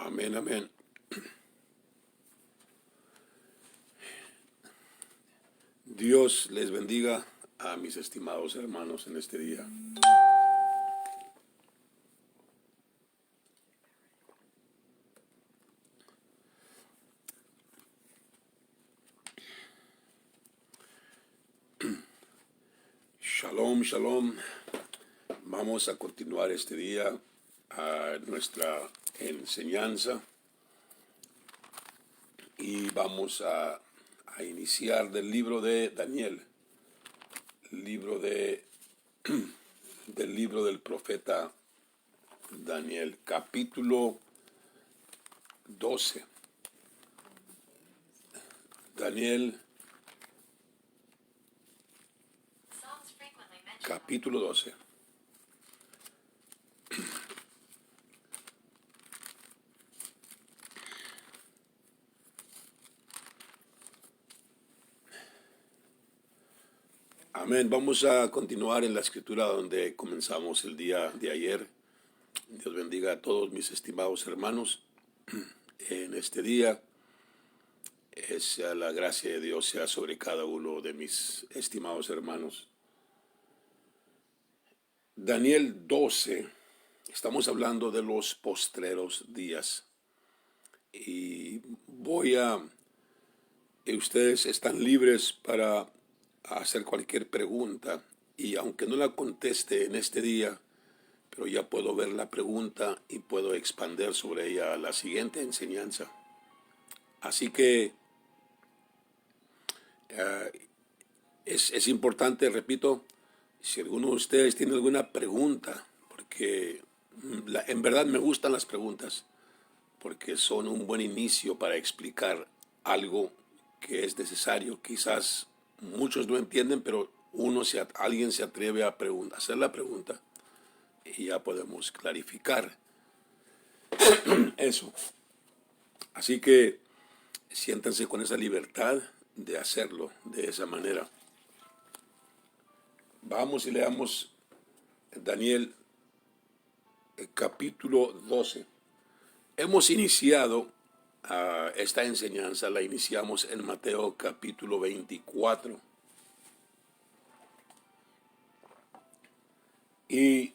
Amén, amén. Dios les bendiga a mis estimados hermanos en este día. Shalom, shalom. Vamos a continuar este día a nuestra enseñanza y vamos a iniciar del libro de Daniel, del libro del profeta Daniel, capítulo 12. Daniel, capítulo 12. Amén. Vamos a continuar en la escritura donde comenzamos el día de ayer. Dios bendiga a todos mis estimados hermanos en este día. Sea la gracia de Dios sea sobre cada uno de mis estimados hermanos. Daniel 12. Estamos hablando de los postreros días. Y ustedes están libres para hacer cualquier pregunta. Y aunque no la conteste en este día, pero ya puedo ver la pregunta y puedo expander sobre ella a la siguiente enseñanza. Así que es importante, repito, si alguno de ustedes tiene alguna pregunta, porque en verdad me gustan las preguntas, porque son un buen inicio para explicar algo que es necesario. Quizás muchos no entienden, pero alguien se atreve a hacer la pregunta y ya podemos clarificar eso. Así que siéntanse con esa libertad de hacerlo de esa manera. Vamos y leamos Daniel capítulo 12. Hemos iniciado esta enseñanza, la iniciamos en Mateo capítulo 24. Y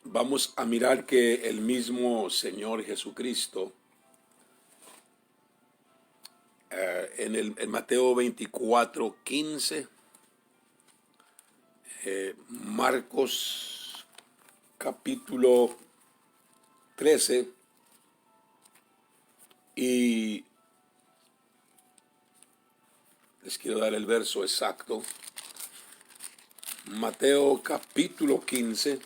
vamos a mirar que el mismo Señor Jesucristo, en Mateo 24, 15, Marcos capítulo 13 y les quiero dar el verso exacto. Mateo capítulo 15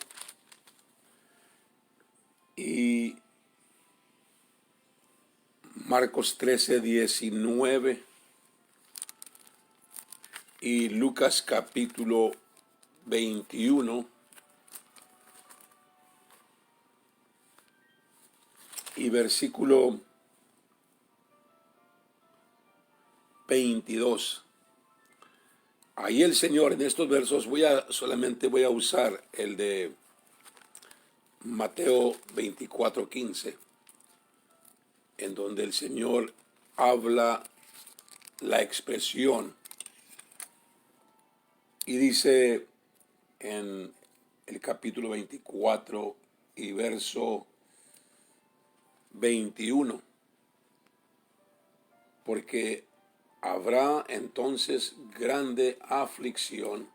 y Marcos 13, 19 y Lucas capítulo 21 y versículo 22. Ahí el Señor, en estos versos solamente voy a usar el de Mateo 24, 15, en donde el Señor habla la expresión y dice en el capítulo 24 y verso 21, porque habrá entonces grande aflicción,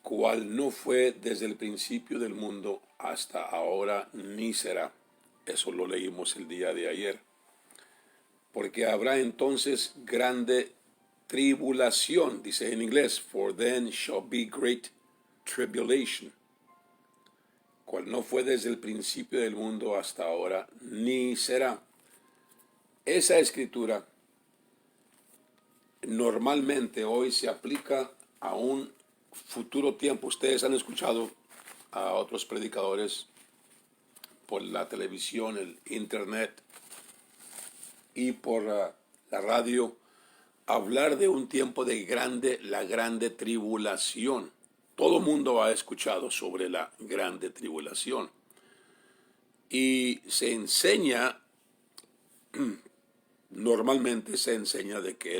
cual no fue desde el principio del mundo hasta ahora ni será. Eso lo leímos el día de ayer. Porque habrá entonces grande tribulación, dice en inglés, for then shall be great tribulation, cual no fue desde el principio del mundo hasta ahora ni será. Esa escritura normalmente hoy se aplica a un futuro tiempo. Ustedes han escuchado a otros predicadores por la televisión, el internet y por la radio hablar de un tiempo de la grande tribulación. Todo mundo ha escuchado sobre la grande tribulación. Y se enseña, normalmente se enseña de que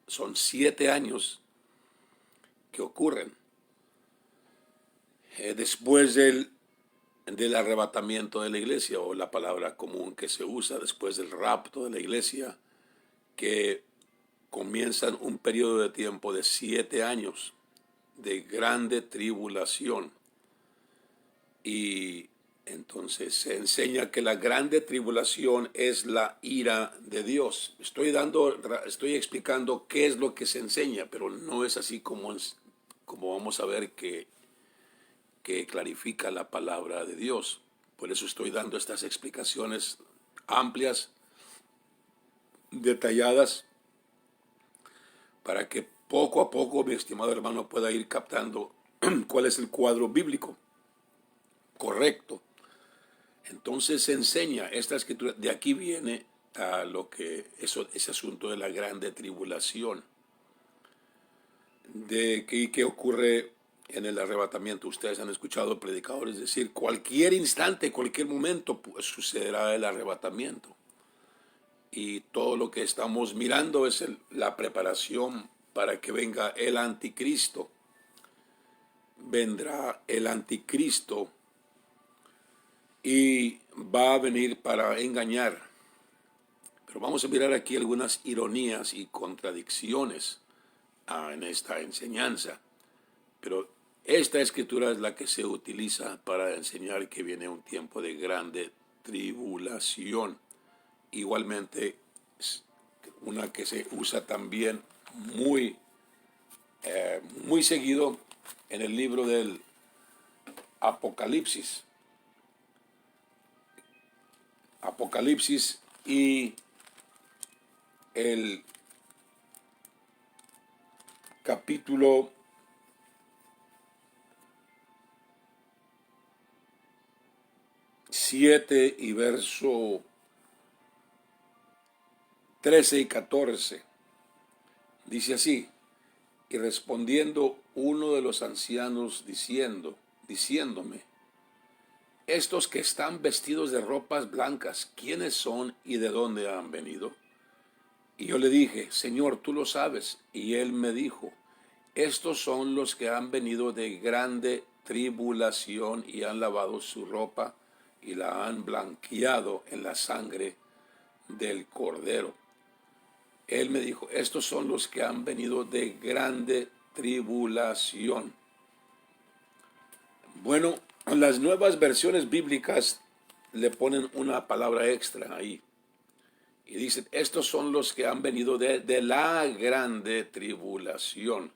son 7 años que ocurren después del arrebatamiento de la iglesia, o la palabra común que se usa después del rapto de la iglesia, que comienzan un periodo de tiempo de 7 años de grande tribulación. Y entonces se enseña que la grande tribulación es la ira de Dios. Estoy explicando qué es lo que se enseña, pero no es así como vamos a ver que clarifica la palabra de Dios. Por eso estoy dando estas explicaciones amplias, detalladas, para que poco a poco, mi estimado hermano, pueda ir captando cuál es el cuadro bíblico correcto. Entonces se enseña esta escritura, de aquí viene a ese asunto de la grande tribulación, de qué ocurre en el arrebatamiento. Ustedes han escuchado predicadores decir, cualquier instante, cualquier momento sucederá el arrebatamiento. Y todo lo que estamos mirando es la preparación para que venga el anticristo. Vendrá el anticristo y va a venir para engañar. Pero vamos a mirar aquí algunas ironías y contradicciones en esta enseñanza. Pero esta escritura es la que se utiliza para enseñar que viene un tiempo de grande tribulación. Igualmente, una que se usa también muy seguido en el libro del Apocalipsis. Apocalipsis y el capítulo 7 y verso 13 y 14. Dice así: y respondiendo uno de los ancianos diciéndome, estos que están vestidos de ropas blancas, ¿quiénes son y de dónde han venido? Y yo le dije, Señor, tú lo sabes. Y él me dijo, estos son los que han venido de grande tribulación y han lavado su ropa y la han blanqueado en la sangre del Cordero. Él me dijo, estos son los que han venido de grande tribulación. Bueno, las nuevas versiones bíblicas le ponen una palabra extra ahí. Y dicen, estos son los que han venido de la grande tribulación.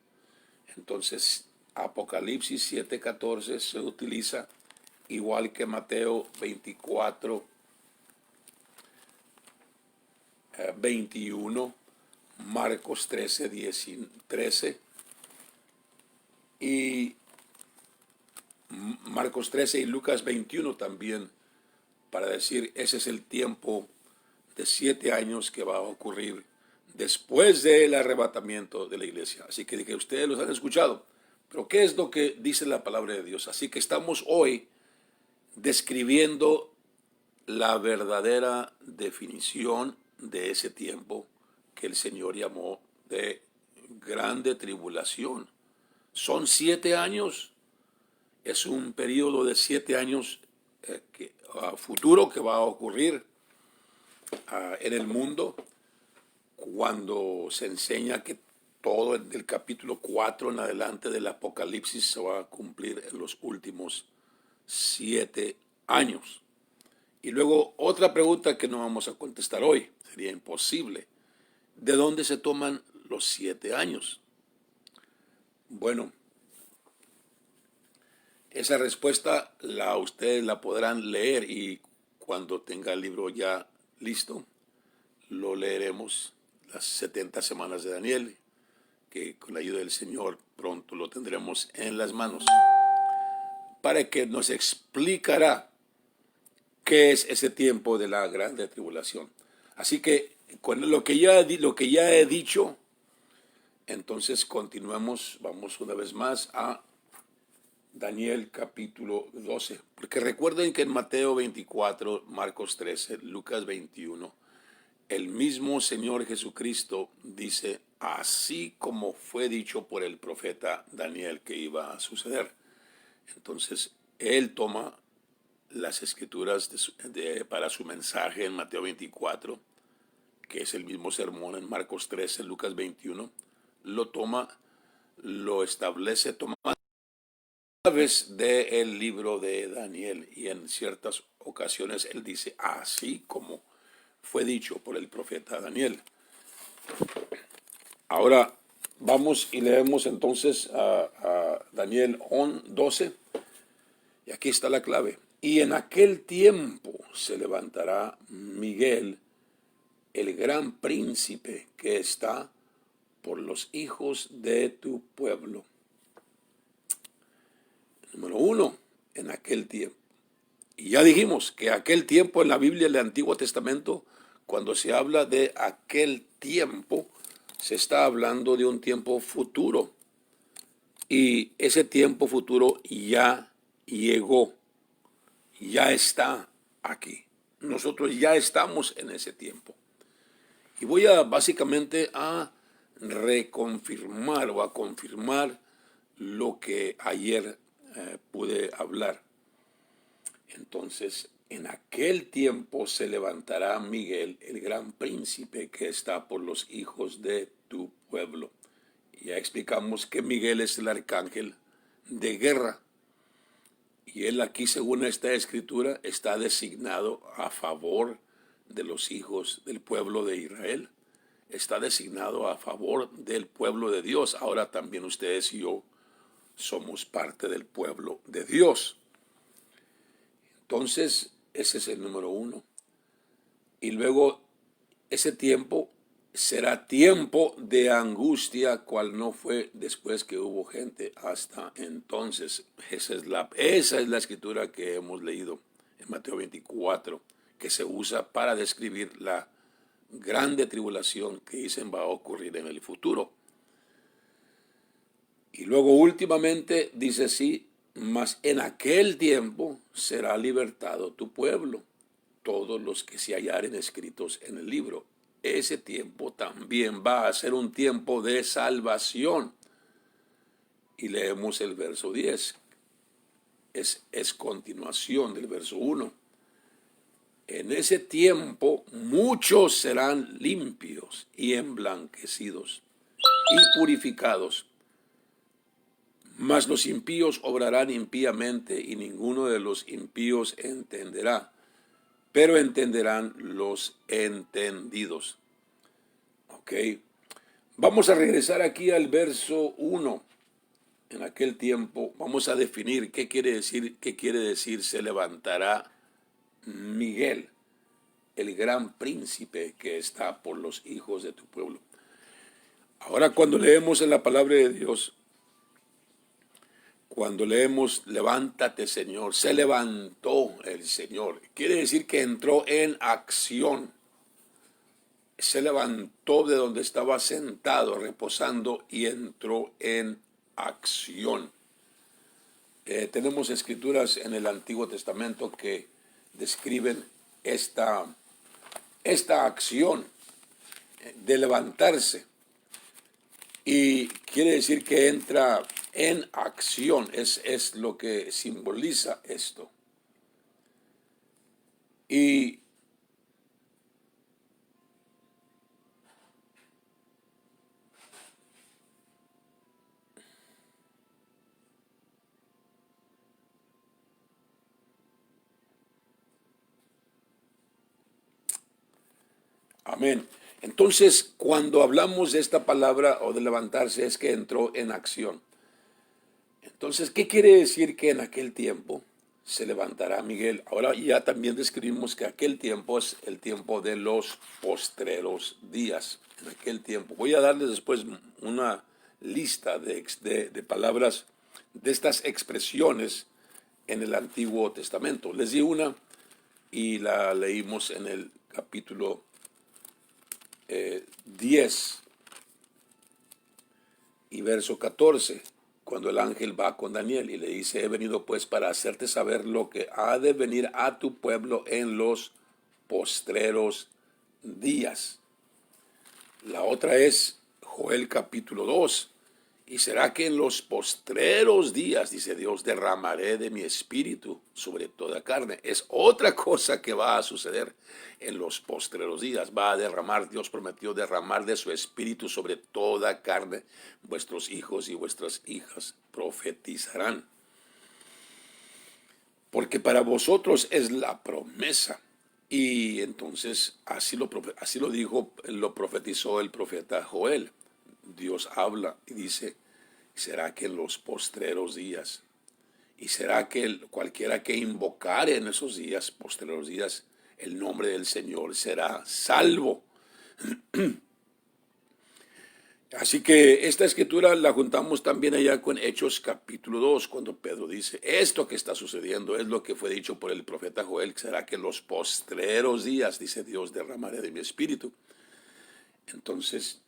Entonces, Apocalipsis 7:14 se utiliza igual que Mateo 24, 21, Marcos 13 y Marcos 13 y Lucas 21 también, para decir, ese es el tiempo de 7 años que va a ocurrir después del arrebatamiento de la iglesia. Así que dije, ustedes los han escuchado, pero ¿qué es lo que dice la palabra de Dios? Así que estamos hoy describiendo la verdadera definición de ese tiempo que el Señor llamó de grande tribulación. Son 7 años, es un periodo de 7 años futuro que va a ocurrir en el mundo, cuando se enseña que todo el capítulo 4 en adelante del Apocalipsis se va a cumplir en los últimos 7 años. Y luego otra pregunta que no vamos a contestar hoy, sería imposible. ¿De dónde se toman los 7 años? Bueno, esa respuesta ustedes la podrán leer, y cuando tenga el libro ya listo, lo leeremos, las 70 semanas de Daniel, que con la ayuda del Señor pronto lo tendremos en las manos, para que nos explicará qué es ese tiempo de la grande tribulación. Así que con lo que ya he dicho, entonces continuemos, vamos una vez más a Daniel capítulo 12. Porque recuerden que en Mateo 24, Marcos 13, Lucas 21, el mismo Señor Jesucristo dice, así como fue dicho por el profeta Daniel que iba a suceder. Entonces, él toma las escrituras para su mensaje en Mateo 24, que es el mismo sermón en Marcos 13, Lucas 21, lo toma, lo establece, toma a través del libro de Daniel, y en ciertas ocasiones él dice, así como fue dicho por el profeta Daniel. Ahora vamos y leemos entonces a Daniel 12, y aquí está la clave. Y en aquel tiempo se levantará Miguel, el gran príncipe que está por los hijos de tu pueblo. Número 1, en aquel tiempo. Y ya dijimos que aquel tiempo en la Biblia del Antiguo Testamento, cuando se habla de aquel tiempo, se está hablando de un tiempo futuro. Y ese tiempo futuro ya llegó, ya está aquí. Nosotros ya estamos en ese tiempo. Y voy básicamente a reconfirmar o a confirmar lo que ayer pude hablar. Entonces, en aquel tiempo se levantará Miguel, el gran príncipe que está por los hijos de tu pueblo. Ya explicamos que Miguel es el arcángel de guerra. Y él aquí, según esta escritura, está designado a favor de los hijos del pueblo de Israel. Está designado a favor del pueblo de Dios. Ahora también ustedes y yo somos parte del pueblo de Dios. Entonces, ese es el número 1. Y luego, ese tiempo será tiempo de angustia, cual no fue después que hubo gente hasta entonces. Esa es la escritura que hemos leído en Mateo 24, que se usa para describir la grande tribulación que dicen va a ocurrir en el futuro. Y luego últimamente dice así, mas en aquel tiempo será libertado tu pueblo, todos los que se hallaren escritos en el libro. Ese tiempo también va a ser un tiempo de salvación. Y leemos el verso 10. Es continuación del verso 1. En ese tiempo muchos serán limpios y emblanquecidos y purificados. Mas los impíos obrarán impíamente y ninguno de los impíos entenderá, pero entenderán los entendidos. Ok, vamos a regresar aquí al verso 1. En aquel tiempo vamos a definir qué quiere decir se levantará Miguel, el gran príncipe que está por los hijos de tu pueblo. Ahora cuando leemos en la palabra de Dios, cuando leemos levántate Señor, se levantó el Señor, quiere decir que entró en acción. Se levantó de donde estaba sentado, reposando, y entró en acción. Tenemos escrituras en el Antiguo Testamento que describen esta acción de levantarse. Y quiere decir que entra en acción, es lo que simboliza esto. Y amén. Entonces, cuando hablamos de esta palabra o de levantarse, es que entró en acción. Entonces, ¿qué quiere decir que en aquel tiempo se levantará Miguel? Ahora ya también describimos que aquel tiempo es el tiempo de los postreros días. En aquel tiempo. Voy a darles después una lista de palabras, de estas expresiones en el Antiguo Testamento. Les di una y la leímos en el capítulo 10 y verso 14, cuando el ángel va con Daniel y le dice, he venido pues para hacerte saber lo que ha de venir a tu pueblo en los postreros días. La otra es Joel capítulo 2. Y será que en los postreros días, dice Dios, derramaré de mi espíritu sobre toda carne. Es otra cosa que va a suceder en los postreros días. Va a derramar, Dios prometió derramar de su espíritu sobre toda carne. Vuestros hijos y vuestras hijas profetizarán. Porque para vosotros es la promesa. Y entonces así lo dijo, lo profetizó el profeta Joel. Dios habla y dice, será que en los postreros días, y será que cualquiera que invocare en esos días, postreros días, el nombre del Señor será salvo. Así que esta escritura la juntamos también allá con Hechos capítulo 2, cuando Pedro dice, esto que está sucediendo es lo que fue dicho por el profeta Joel, será que en los postreros días, dice Dios, derramaré de mi espíritu. Entonces,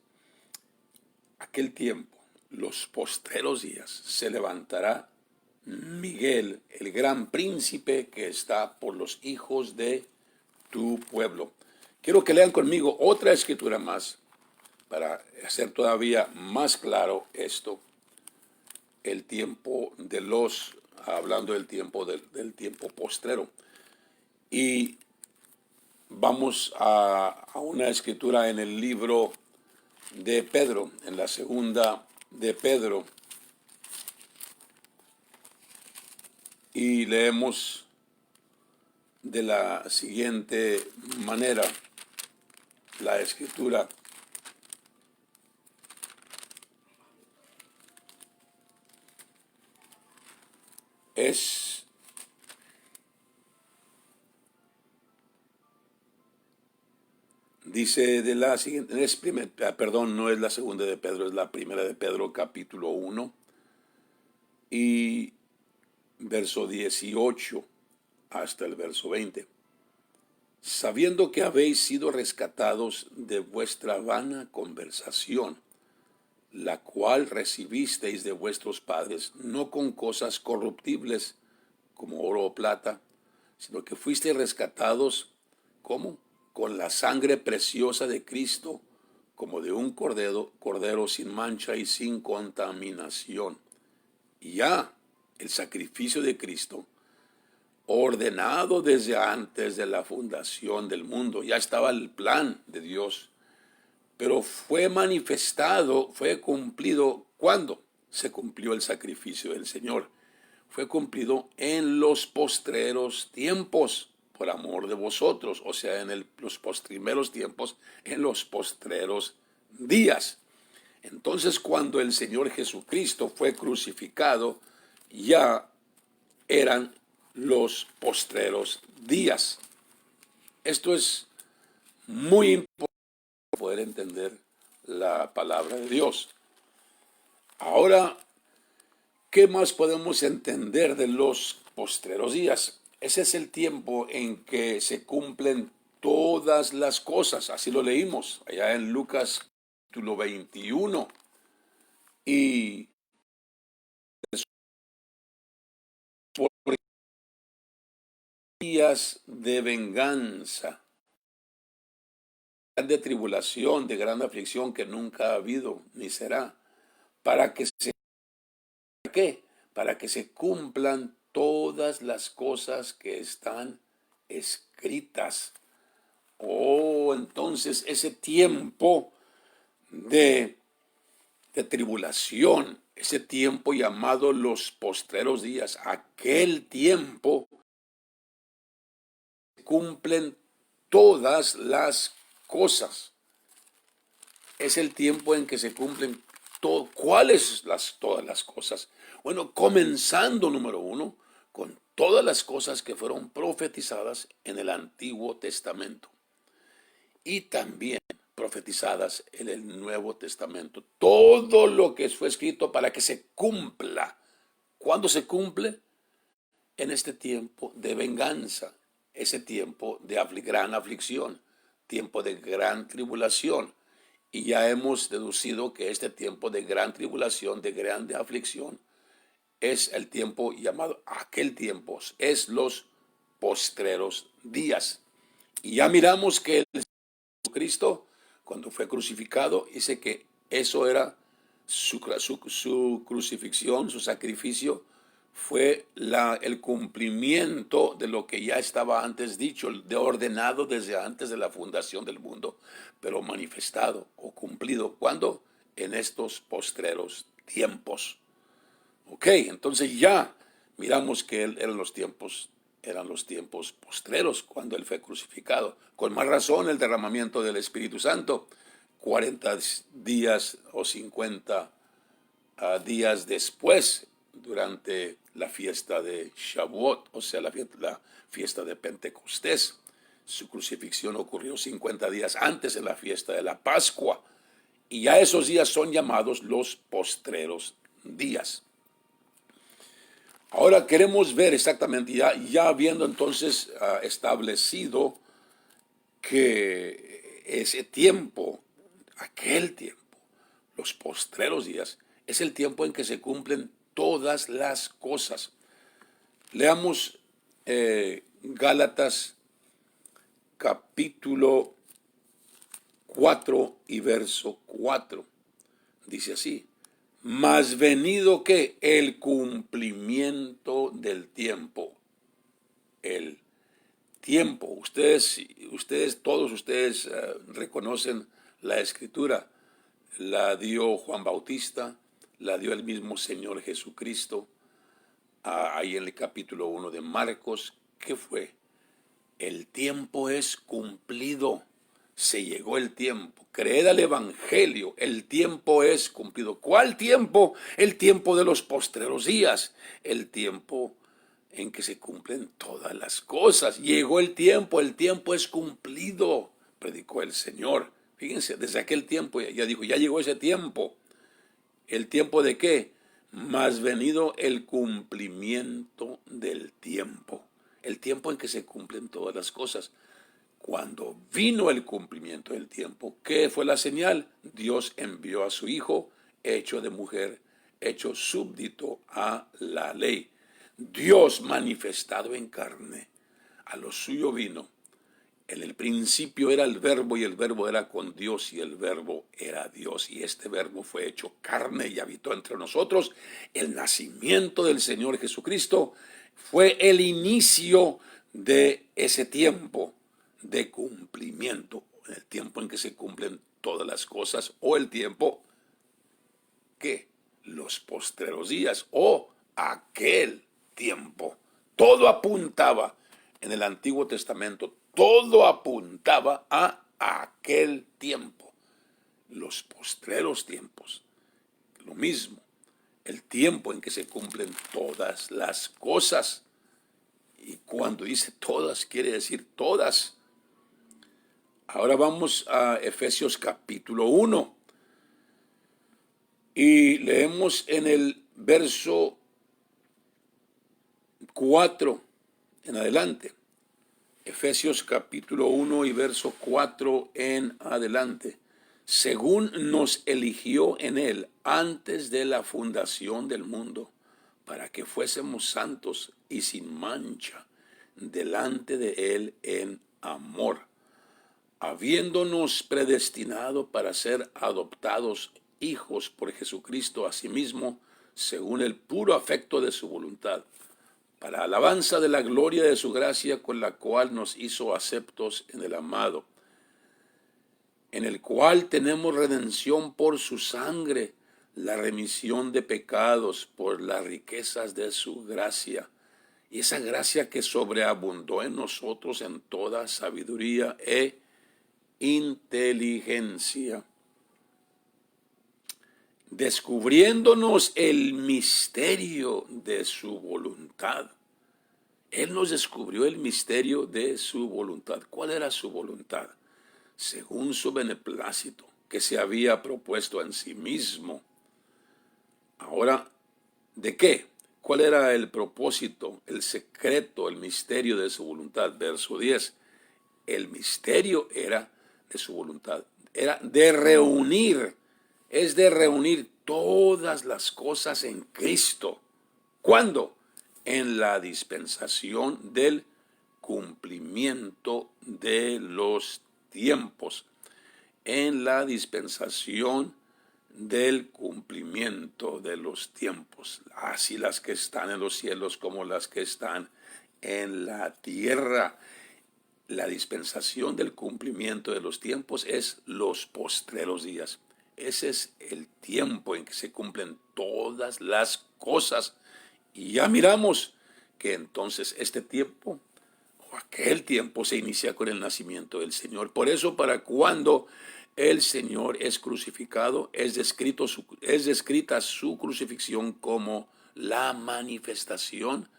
aquel tiempo, los postreros días, se levantará Miguel, el gran príncipe que está por los hijos de tu pueblo. Quiero que lean conmigo otra escritura más para hacer todavía más claro esto. El tiempo de hablando del tiempo postrero. Y vamos a una escritura en el libro de Pedro, en la segunda de Pedro, y leemos de la siguiente manera la escritura. Dice de la siguiente, no es la segunda de Pedro, es la primera de Pedro, capítulo 1, y verso 18 hasta el verso 20. Sabiendo que habéis sido rescatados de vuestra vana conversación, la cual recibisteis de vuestros padres, no con cosas corruptibles como oro o plata, sino que fuisteis rescatados, ¿cómo? Con la sangre preciosa de Cristo, como de un cordero sin mancha y sin contaminación. Y ya el sacrificio de Cristo, ordenado desde antes de la fundación del mundo, ya estaba el plan de Dios, pero fue manifestado, fue cumplido. ¿Cuándo se cumplió el sacrificio del Señor? Fue cumplido en los postreros tiempos, por amor de vosotros, o sea, en los postrimeros tiempos, en los postreros días. Entonces, cuando el Señor Jesucristo fue crucificado, ya eran los postreros días. Esto es muy importante para poder entender la palabra de Dios. Ahora, ¿qué más podemos entender de los postreros días? Ese es el tiempo en que se cumplen todas las cosas. Así lo leímos allá en Lucas capítulo 21. Y por días de venganza, de tribulación, de gran aflicción que nunca ha habido ni será, para que se ¿qué? Para que se cumplan todas las cosas que están escritas. Oh, entonces ese tiempo de tribulación, ese tiempo llamado los postreros días, aquel tiempo cumplen todas las cosas. Es el tiempo en que se cumplen ¿cuáles todas las cosas? Bueno, comenzando número 1 con todas las cosas que fueron profetizadas en el Antiguo Testamento y también profetizadas en el Nuevo Testamento. Todo lo que fue escrito para que se cumpla. ¿Cuándo se cumple? En este tiempo de venganza, ese tiempo de gran aflicción, tiempo de gran tribulación. Y ya hemos deducido que este tiempo de gran tribulación, de grande aflicción, es el tiempo llamado, aquel tiempo, es los postreros días. Y ya miramos que el Cristo, cuando fue crucificado, dice que eso era su crucifixión, su sacrificio, fue el cumplimiento de lo que ya estaba antes dicho, de ordenado desde antes de la fundación del mundo, pero manifestado o cumplido. ¿Cuándo? En estos postreros tiempos. Ok, entonces ya miramos que eran los tiempos postreros cuando él fue crucificado. Con más razón el derramamiento del Espíritu Santo, 40 días o 50 días después, durante la fiesta de Shavuot, o sea, la fiesta de Pentecostés. Su crucifixión ocurrió 50 días antes de la fiesta de la Pascua. Y ya esos días son llamados los postreros días. Ahora queremos ver exactamente, ya habiendo entonces establecido que ese tiempo, aquel tiempo, los postreros días, es el tiempo en que se cumplen todas las cosas. Leamos Gálatas capítulo 4 y verso 4. Dice así: mas venido que el cumplimiento del tiempo. El tiempo. Todos ustedes reconocen la escritura. La dio Juan Bautista, la dio el mismo Señor Jesucristo. Ahí en el capítulo 1 de Marcos, ¿qué fue? El tiempo es cumplido. Se llegó el tiempo. Creed al Evangelio. El tiempo es cumplido. ¿Cuál tiempo? El tiempo de los postreros días. El tiempo en que se cumplen todas las cosas. Llegó el tiempo es cumplido, predicó el Señor. Fíjense, desde aquel tiempo ya dijo, ya llegó ese tiempo. ¿El tiempo de qué? Mas venido el cumplimiento del tiempo. El tiempo en que se cumplen todas las cosas. Cuando vino el cumplimiento del tiempo, ¿qué fue la señal? Dios envió a su Hijo, hecho de mujer, hecho súbdito a la ley. Dios manifestado en carne, a lo suyo vino. En el principio era el Verbo, y el Verbo era con Dios, y el Verbo era Dios. Y este Verbo fue hecho carne y habitó entre nosotros. El nacimiento del Señor Jesucristo fue el inicio de ese tiempo de cumplimiento, el tiempo en que se cumplen todas las cosas, o el tiempo que los postreros días, o aquel tiempo. Todo apuntaba en el Antiguo Testamento, todo apuntaba a aquel tiempo, los postreros tiempos. Lo mismo, el tiempo en que se cumplen todas las cosas. Y cuando dice todas, quiere decir todas. Ahora vamos a Efesios capítulo 1 y leemos en el verso 4 en adelante. Efesios capítulo 1 y verso 4 en adelante. Según nos eligió en él antes de la fundación del mundo, para que fuésemos santos y sin mancha delante de él en amor, habiéndonos predestinado para ser adoptados hijos por Jesucristo a sí mismo, según el puro afecto de su voluntad, para alabanza de la gloria de su gracia, con la cual nos hizo aceptos en el amado, en el cual tenemos redención por su sangre, la remisión de pecados por las riquezas de su gracia, y esa gracia que sobreabundó en nosotros en toda sabiduría e inteligencia, descubriéndonos el misterio de su voluntad. Él nos descubrió el misterio de su voluntad. ¿Cuál era su voluntad? Según su beneplácito, que se había propuesto en sí mismo. Ahora, ¿de qué? ¿Cuál era el propósito, el secreto, el misterio de su voluntad? Verso 10. El misterio era de su voluntad. Era de reunir, es de reunir todas las cosas en Cristo. ¿Cuándo? En la dispensación del cumplimiento de los tiempos. En la dispensación del cumplimiento de los tiempos, así las que están en los cielos como las que están en la tierra. La dispensación del cumplimiento de los tiempos es los postreros días. Ese es el tiempo en que se cumplen todas las cosas. Y ya miramos que entonces este tiempo o aquel tiempo se inicia con el nacimiento del Señor. Por eso, para cuando el Señor es crucificado, es descrita su crucifixión como la manifestación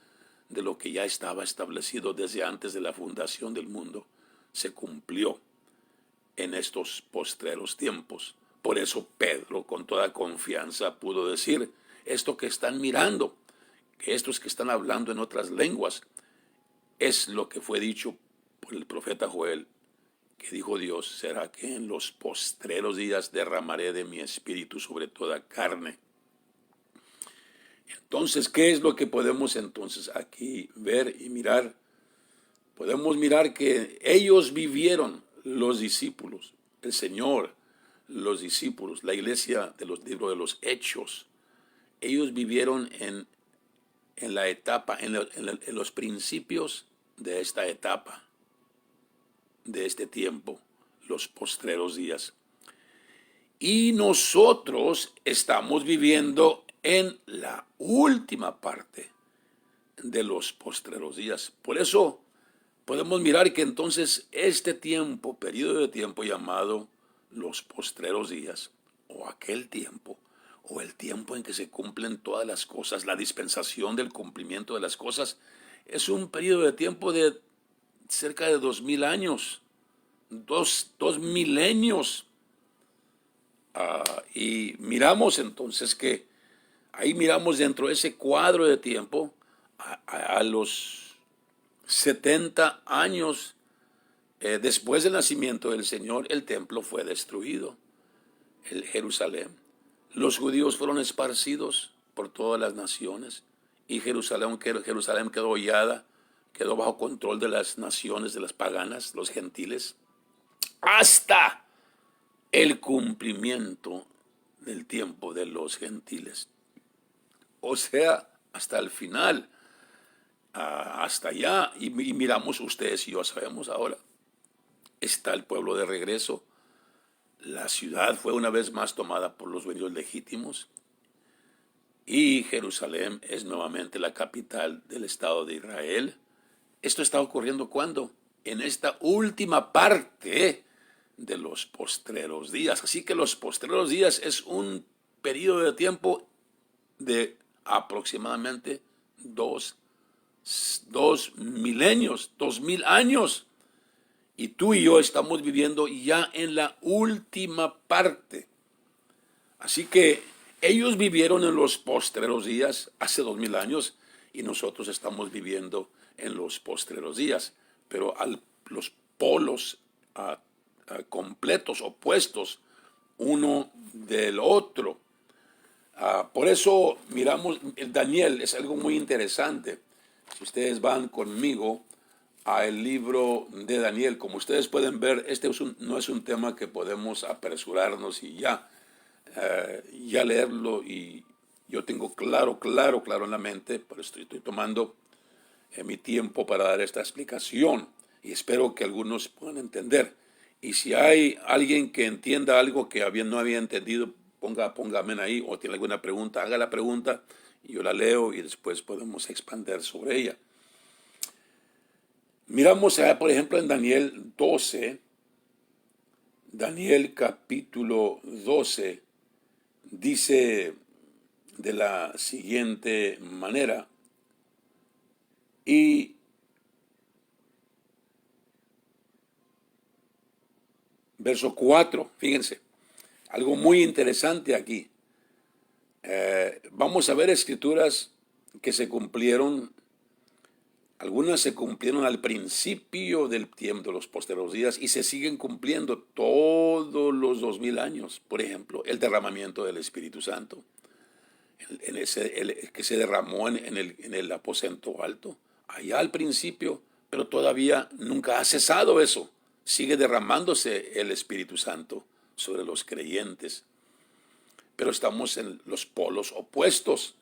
de lo que ya estaba establecido desde antes de la fundación del mundo. Se cumplió en estos postreros tiempos. Por eso Pedro con toda confianza pudo decir, esto que están mirando, que estos que están hablando en otras lenguas, es lo que fue dicho por el profeta Joel, que dijo Dios, será que en los postreros días derramaré de mi espíritu sobre toda carne. Entonces, ¿qué es lo que podemos entonces aquí ver y mirar? Podemos mirar que ellos vivieron, los discípulos, el Señor, los discípulos, la iglesia de los libros de los Hechos, ellos vivieron en la etapa, en los principios de esta etapa, de este tiempo, los postreros días. Y nosotros estamos viviendo en la última parte de los postreros días. Por eso podemos mirar que entonces este tiempo, periodo de tiempo llamado los postreros días, o aquel tiempo, o el tiempo en que se cumplen todas las cosas, la dispensación del cumplimiento de las cosas, es un periodo de tiempo de cerca de 2000 años, dos milenios. Y miramos entonces que ahí miramos dentro de ese cuadro de tiempo a los 70 años después del nacimiento del Señor, el templo fue destruido, el Jerusalén. Los judíos fueron esparcidos por todas las naciones y Jerusalén quedó hollada, quedó bajo control de las naciones, de las paganas, los gentiles, hasta el cumplimiento del tiempo de los gentiles. O sea, hasta el final, hasta allá. Y miramos, ustedes y yo sabemos ahora, está el pueblo de regreso. La ciudad fue una vez más tomada por los dueños legítimos. Y Jerusalén es nuevamente la capital del Estado de Israel. Esto está ocurriendo ¿cuándo? En esta última parte de los postreros días. Así que los postreros días es un periodo de tiempo de aproximadamente dos milenios, 2000 años. Y tú y yo estamos viviendo ya en la última parte. Así que ellos vivieron en los postreros días hace 2000 años y nosotros estamos viviendo en los postreros días. Pero los polos completos, opuestos uno del otro. Por eso miramos, Daniel es algo muy interesante. Si ustedes van conmigo al libro de Daniel, como ustedes pueden ver, este no es un tema que podemos apresurarnos y ya leerlo, y yo tengo claro en la mente, por eso estoy tomando mi tiempo para dar esta explicación y espero que algunos puedan entender. Y si hay alguien que entienda algo que no había entendido, ponga amén ahí, o tiene alguna pregunta, haga la pregunta y yo la leo y después podemos expandir sobre ella. Miramos por ejemplo en Daniel 12, Daniel capítulo 12, dice de la siguiente manera, y verso 4, fíjense, algo muy interesante aquí. Vamos a ver escrituras que se cumplieron, algunas se cumplieron al principio del tiempo de los postreros días y se siguen cumpliendo todos los 2000 años. Por ejemplo, el derramamiento del Espíritu Santo. que se derramó en el aposento alto, allá al principio, pero todavía nunca ha cesado eso. Sigue derramándose el Espíritu Santo sobre los creyentes, pero estamos en los polos opuestos.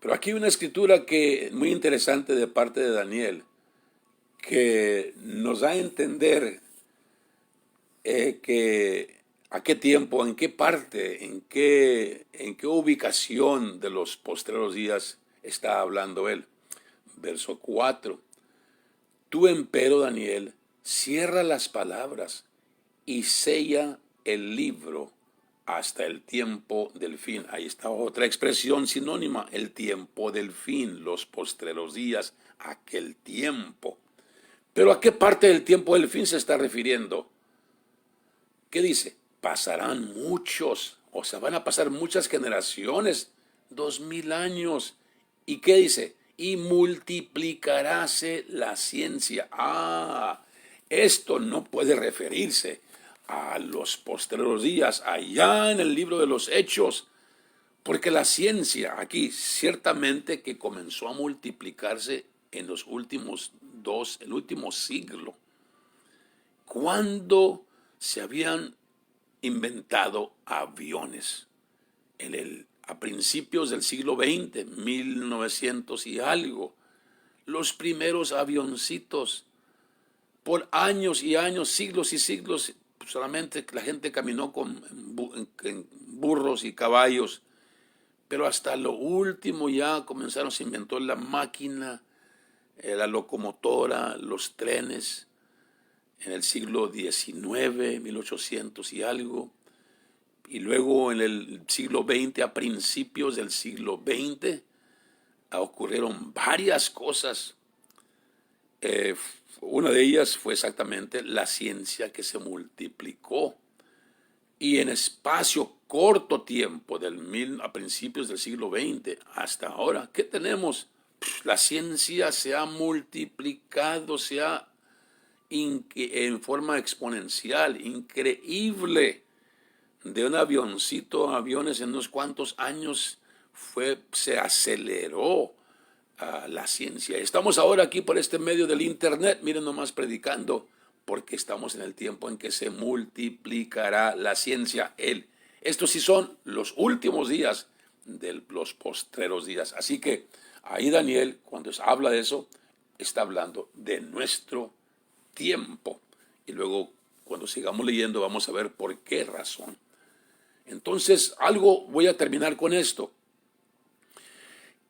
Pero aquí hay una escritura que muy interesante de parte de Daniel, que nos da a entender que a qué tiempo, en qué parte, en qué ubicación de los postreros días está hablando él. Verso 4. Tú, empero, Daniel, cierra las palabras y sella el libro hasta el tiempo del fin. Ahí está otra expresión sinónima, el tiempo del fin, los postreros días, aquel tiempo. Pero ¿a qué parte del tiempo del fin se está refiriendo? ¿Qué dice? Pasarán muchos, o sea, van a pasar muchas generaciones, 2000 años. ¿Y qué dice? Y multiplicaráse la ciencia. Esto no puede referirse a los postreros días, allá en el libro de los Hechos, porque la ciencia aquí ciertamente que comenzó a multiplicarse en los últimos el último siglo, cuando se habían inventado aviones a principios del siglo XX, 1900 y algo, los primeros avioncitos. Por años y años, siglos y siglos, solamente la gente caminó en burros y caballos, pero hasta lo último ya se inventó la máquina, la locomotora, los trenes, en el siglo XIX, 1800 y algo, y luego en el siglo XX, a principios del siglo XX, ocurrieron varias cosas. Una de ellas fue exactamente la ciencia que se multiplicó. Y en espacio corto tiempo, a principios del siglo XX hasta ahora, ¿qué tenemos? La ciencia se ha multiplicado, en forma exponencial, increíble. De un avioncito a aviones en unos cuantos años se aceleró la ciencia. Estamos ahora aquí por este medio del internet, miren nomás predicando, porque estamos en el tiempo en que se multiplicará la ciencia. Estos sí son los últimos días de los postreros días. Así que ahí Daniel, cuando habla de eso, está hablando de nuestro tiempo. Y luego, cuando sigamos leyendo, vamos a ver por qué razón. Entonces, voy a terminar con esto,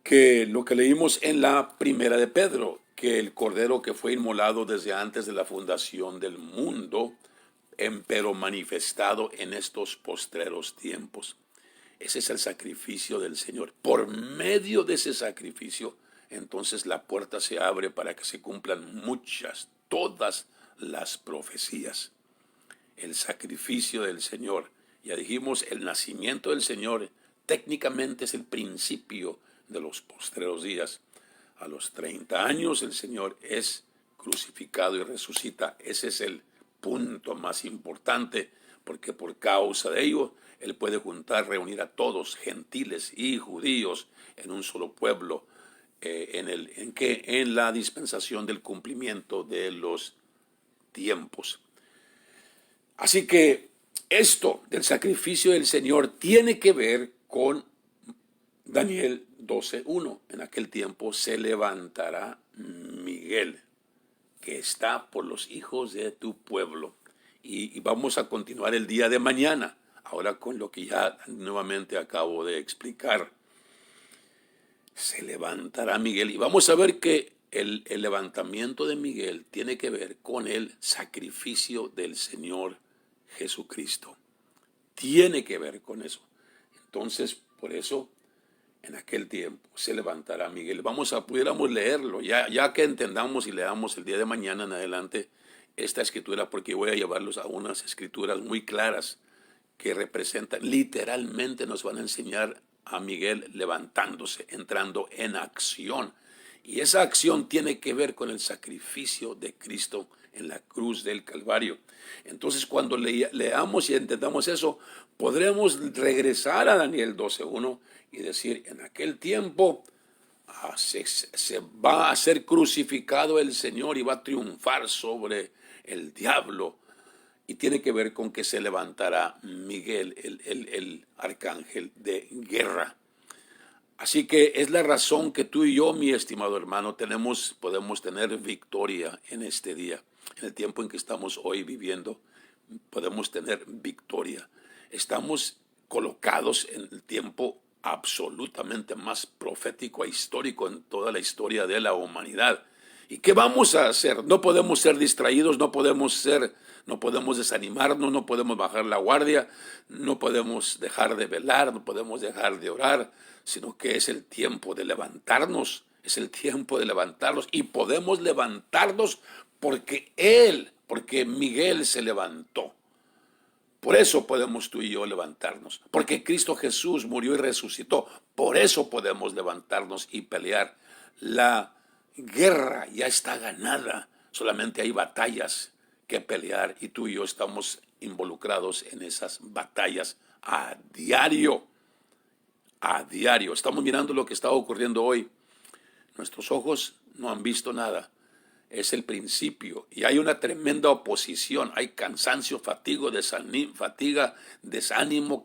que lo que leímos en la primera de Pedro, que el cordero que fue inmolado desde antes de la fundación del mundo, empero manifestado en estos postreros tiempos. Ese es el sacrificio del Señor. Por medio de ese sacrificio, entonces la puerta se abre para que se cumplan todas las profecías. El sacrificio del Señor. Ya dijimos, el nacimiento del Señor técnicamente es el principio de los postreros días. A los 30 años el Señor es crucificado y resucita. Ese es el punto más importante, porque por causa de ello Él puede reunir a todos, gentiles y judíos, en un solo pueblo, en la dispensación del cumplimiento de los tiempos. Así que esto del sacrificio del Señor tiene que ver con Daniel 12:1. En aquel tiempo se levantará Miguel, que está por los hijos de tu pueblo. Y vamos a continuar el día de mañana, ahora con lo que ya nuevamente acabo de explicar. Se levantará Miguel y vamos a ver que el levantamiento de Miguel tiene que ver con el sacrificio del Señor Jesucristo. Tiene que ver con eso. Entonces, por eso, en aquel tiempo se levantará Miguel. Pudiéramos leerlo, ya que entendamos y leamos el día de mañana en adelante esta escritura, porque voy a llevarlos a unas escrituras muy claras que representan, literalmente nos van a enseñar a Miguel levantándose, entrando en acción. Y esa acción tiene que ver con el sacrificio de Cristo en la cruz del Calvario. Entonces, cuando leamos y entendamos eso, podremos regresar a Daniel 12:1 y decir, en aquel tiempo se va a ser crucificado el Señor y va a triunfar sobre el diablo. Y tiene que ver con que se levantará Miguel, el arcángel de guerra. Así que es la razón que tú y yo, mi estimado hermano, podemos tener victoria en este día, en el tiempo en que estamos hoy viviendo. Podemos tener victoria. Estamos colocados en el tiempo absolutamente más profético e histórico en toda la historia de la humanidad. ¿Y qué vamos a hacer? No podemos ser distraídos, no podemos desanimarnos, no podemos bajar la guardia, no podemos dejar de velar, no podemos dejar de orar, sino que es el tiempo de levantarnos, es el tiempo de levantarnos y podemos levantarnos porque Miguel se levantó. Por eso podemos tú y yo levantarnos, porque Cristo Jesús murió y resucitó. Por eso podemos levantarnos y pelear. La guerra ya está ganada, solamente hay batallas que pelear y tú y yo estamos involucrados en esas batallas a diario. A diario. Estamos mirando lo que está ocurriendo hoy. Nuestros ojos no han visto nada. Es el principio y hay una tremenda oposición, hay cansancio, fatiga, desánimo,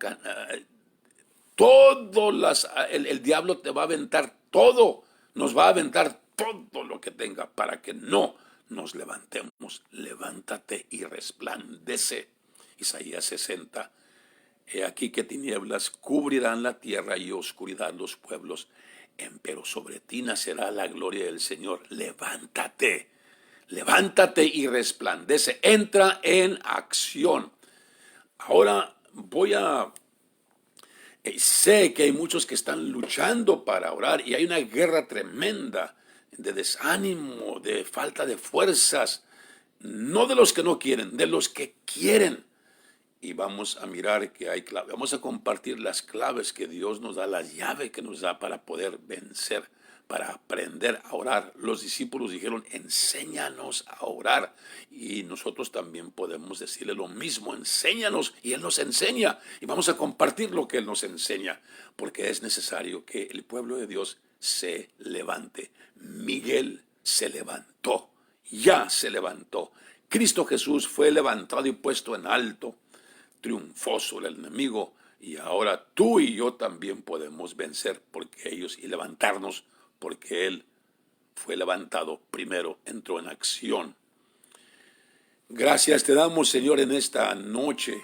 el diablo te va a aventar todo, nos va a aventar todo lo que tenga para que no nos levantemos. Levántate y resplandece. Isaías 60. He aquí que tinieblas cubrirán la tierra y oscuridad los pueblos, empero sobre ti nacerá la gloria del Señor. Levántate. Levántate y resplandece, entra en acción. Ahora sé que hay muchos que están luchando para orar y hay una guerra tremenda de desánimo, de falta de fuerzas, no de los que no quieren, de los que quieren. Y vamos a mirar que hay claves, vamos a compartir las claves que Dios nos da, las llaves que nos da para poder vencer, para aprender a orar. Los discípulos dijeron, enséñanos a orar. Y nosotros también podemos decirle lo mismo, enséñanos. Y Él nos enseña. Y vamos a compartir lo que Él nos enseña. Porque es necesario que el pueblo de Dios se levante. Miguel se levantó. Ya se levantó. Cristo Jesús fue levantado y puesto en alto. Triunfó sobre el enemigo. Y ahora tú y yo también podemos vencer porque ellos y levantarnos porque Él fue levantado primero, entró en acción. Gracias te damos, Señor, en esta noche.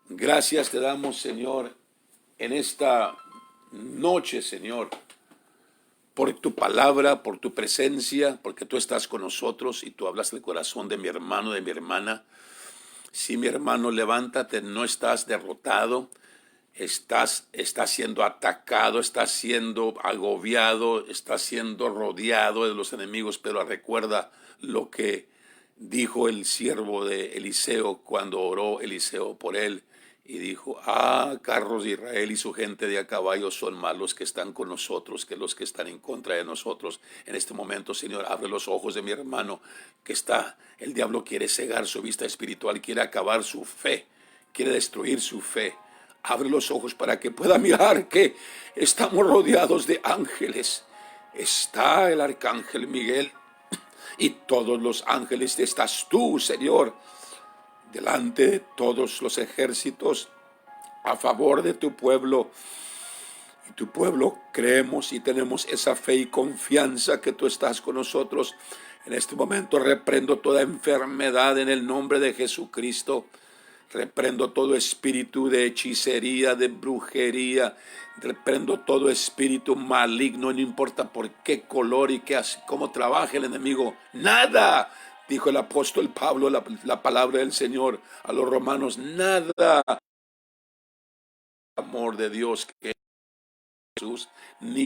Gracias te damos, Señor, en esta noche, Señor, por tu palabra, por tu presencia, porque tú estás con nosotros y tú hablas del corazón de mi hermano, de mi hermana. Sí, mi hermano, levántate, no estás derrotado. Estás siendo atacado, estás siendo agobiado, estás siendo rodeado de los enemigos, pero recuerda lo que dijo el siervo de Eliseo cuando oró Eliseo por él y dijo, carros de Israel y su gente de a caballo son más los que están con nosotros que los que están en contra de nosotros. En este momento, Señor, abre los ojos de mi hermano el diablo quiere cegar su vista espiritual, quiere acabar su fe, quiere destruir su fe. Abre los ojos para que pueda mirar que estamos rodeados de ángeles. Está el arcángel Miguel y todos los ángeles. Estás tú, Señor, delante de todos los ejércitos a favor de tu pueblo. Y tu pueblo creemos y tenemos esa fe y confianza que tú estás con nosotros. En este momento reprendo toda enfermedad en el nombre de Jesucristo. Reprendo todo espíritu de hechicería, de brujería. Reprendo todo espíritu maligno, no importa por qué color y cómo trabaje el enemigo. Nada, dijo el apóstol Pablo, la palabra del Señor a los romanos, nada. Amor de Dios que Jesús, ni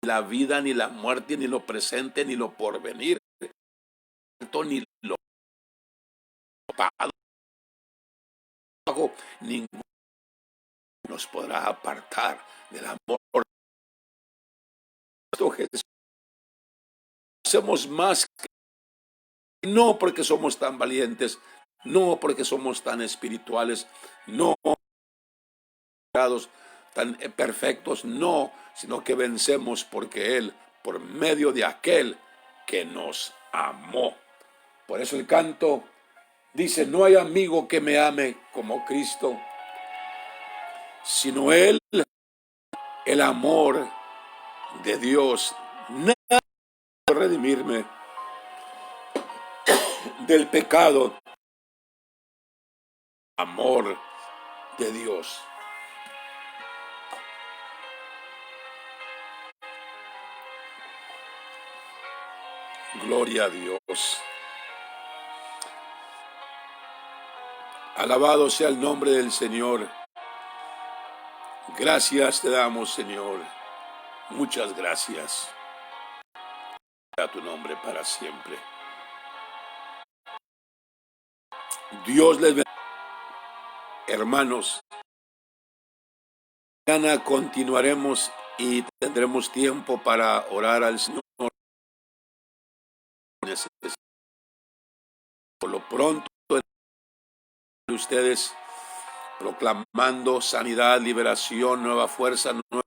la vida, ni la muerte, ni lo presente, ni lo porvenir, ni lo pasado, ninguno nos podrá apartar del amor Jesús. Hacemos más, no porque somos tan valientes, no porque somos tan espirituales, no tan perfectos, no, sino que vencemos porque Él, por medio de aquel que nos amó. Por eso el canto dice, no hay amigo que me ame como Cristo, sino Él, el amor de Dios. Nada puede redimirme del pecado, amor de Dios. Gloria a Dios. Alabado sea el nombre del Señor. Gracias te damos, Señor. Muchas gracias. A tu nombre para siempre. Dios les bendiga. Hermanos, mañana continuaremos y tendremos tiempo para orar al Señor. Por lo pronto, ustedes proclamando sanidad, liberación, nueva fuerza, nueva